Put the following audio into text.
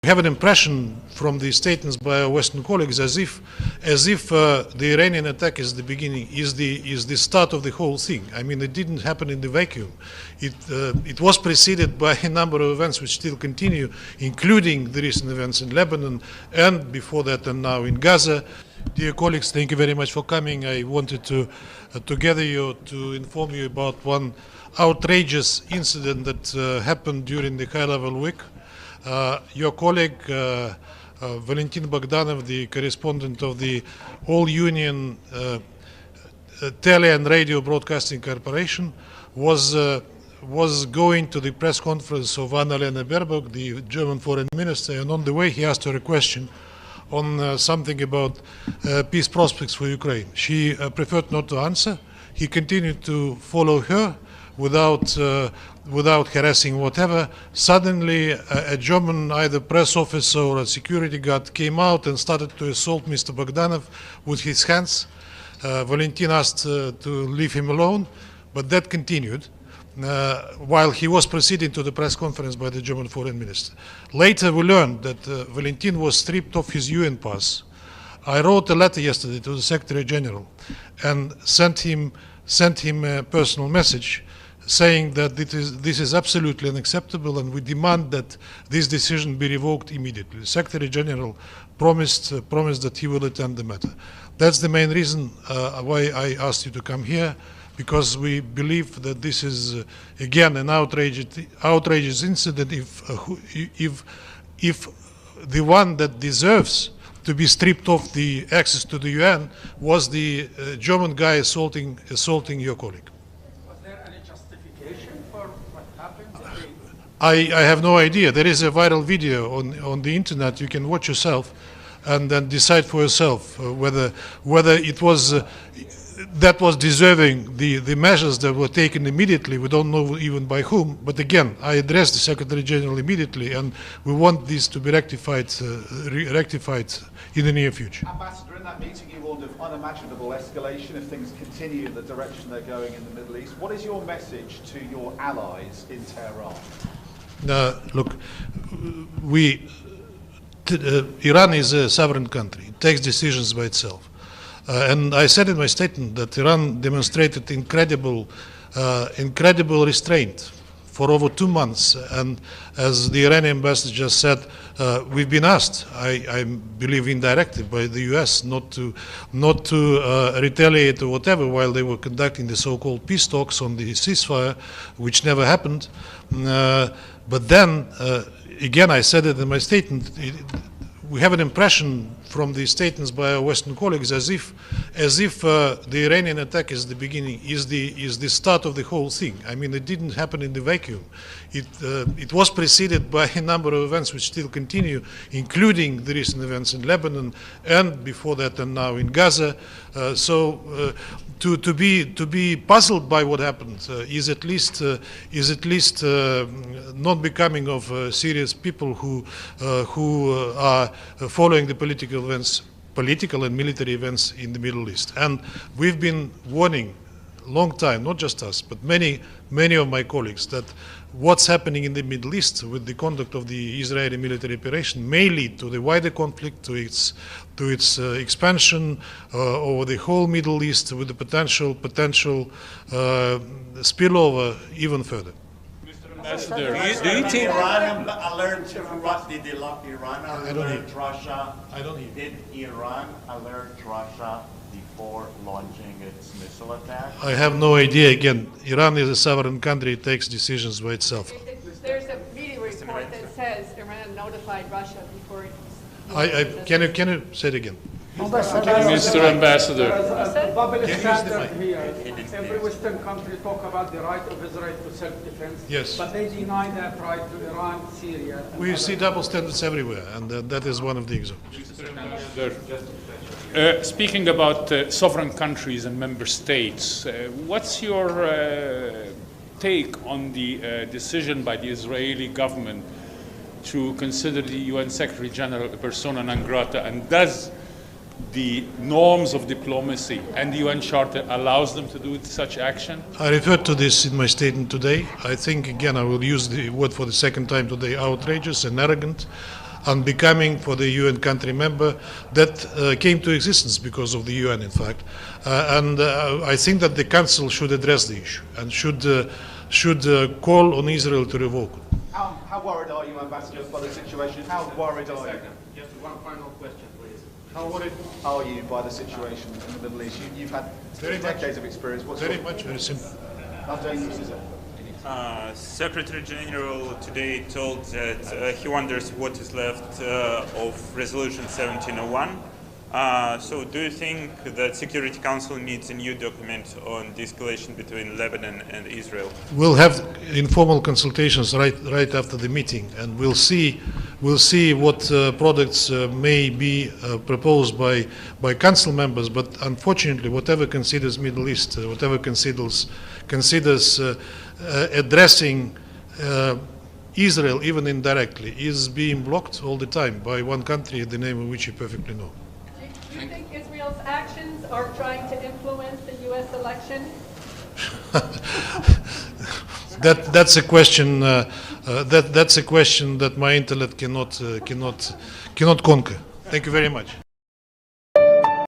We have an impression from the statements by our Western colleagues as if the Iranian attack is the beginning, is the start of the whole thing. I mean, it didn't happen in the vacuum. It was preceded by a number of events which still continue, including the recent events in Lebanon, and before that, and now in Gaza. Dear colleagues, thank you very much for coming. I wanted to gather you to inform you about one outrageous incident that happened during the high-level week. Your colleague, Valentin Bogdanov, the correspondent of the All-Union Tele and Radio Broadcasting Corporation, was going to the press conference of Annalena Baerbock, the German foreign minister, and on the way he asked her a question on something about peace prospects for Ukraine. She preferred not to answer. He continued to follow her without harassing whatever. Suddenly, a German either press officer or a security guard came out and started to assault Mr. Bogdanov with his hands. Valentin asked to leave him alone, but that continued while he was proceeding to the press conference by the German foreign minister. Later we learned that Valentin was stripped of his UN pass. I wrote a letter yesterday to the Secretary General and sent him a personal message saying that this is absolutely unacceptable, and we demand that this decision be revoked immediately. The Secretary General promised that he will attend the matter. That's the main reason why I asked you to come here, because we believe that this is again an outrageous incident. If the one that deserves to be stripped of the access to the UN was the German guy assaulting your colleague. Was there any justification for what happened? I have no idea. There is a viral video on the internet. You can watch yourself and then decide for yourself whether it was that was deserving the measures that were taken immediately. We don't know even by whom, but again, I addressed the Secretary General immediately, and we want this to be rectified in the near future. Ambassador, in that meeting you warned of unimaginable escalation if things continue in the direction they're going in the Middle East. What is your message to your allies in Tehran? Look, Iran is a sovereign country. It takes decisions by itself. And I said in my statement that Iran demonstrated incredible restraint for over 2 months. And as the Iranian ambassador just said, we've been asked, I believe indirectly, by the US not to retaliate or whatever while they were conducting the so-called peace talks on the ceasefire, which never happened. But then, again, I said it in my statement, we have an impression from the statements by our Western colleagues as if the Iranian attack is the beginning, is the start of the whole thing. I mean, it didn't happen in the vacuum. It was preceded by a number of events which still continue, including the recent events in Lebanon, and before that, and now in Gaza. To be puzzled by what happened is at least not becoming of serious people who are following the political and military events in the Middle East. And we've been warning long time, not just us, but many of my colleagues, that what's happening in the Middle East with the conduct of the Israeli military operation may lead to the wider conflict, to its expansion over the whole Middle East, with the potential spillover even further. Mr. Ambassador, do you think Iran alert Russia? Did Iran alert Russia? I don't hear. Did Iran alert Russia before launching its missile attack? I have no idea. Again, Iran is a sovereign country. It takes decisions by itself. There's a media report that says Iran notified Russia before it Can you say it again? Mr. Ambassador. A double standard here. Every Western country talk about the right of Israel to self-defense, Yes. but they deny that right to Iran, Syria. We see double standards everywhere, and that is one of the examples. Mr. Ambassador, speaking about sovereign countries and member states, what's your take on the decision by the Israeli government to consider the UN Secretary General a persona non grata, and does the norms of diplomacy and the UN Charter allows them to do such action? I referred to this in my statement today. I think, again, I will use the word for the second time today, outrageous and arrogant. unbecoming for the UN country member that came to existence because of the UN, in fact. And I think that the Council should address the issue and should call on Israel to revoke it. How worried are you, Ambassador, by the situation? How worried are you? Just one final question, please. How worried are you by the situation in the Middle East? You've had decades of experience. Very simple. How dangerous is it? Secretary General today told that he wonders what is left of Resolution 1701. So do you think that Security Council needs a new document on de-escalation between Lebanon and Israel? We'll have informal consultations right after the meeting, and we'll see what products may be proposed by council members. But unfortunately, whatever considers Middle East, whatever considers addressing Israel, even indirectly, is being blocked all the time by one country, the name of which you perfectly know. Do you think Israel's actions are trying to influence the U.S. election? That's a question. That's a question that my intellect cannot conquer. Thank you very much.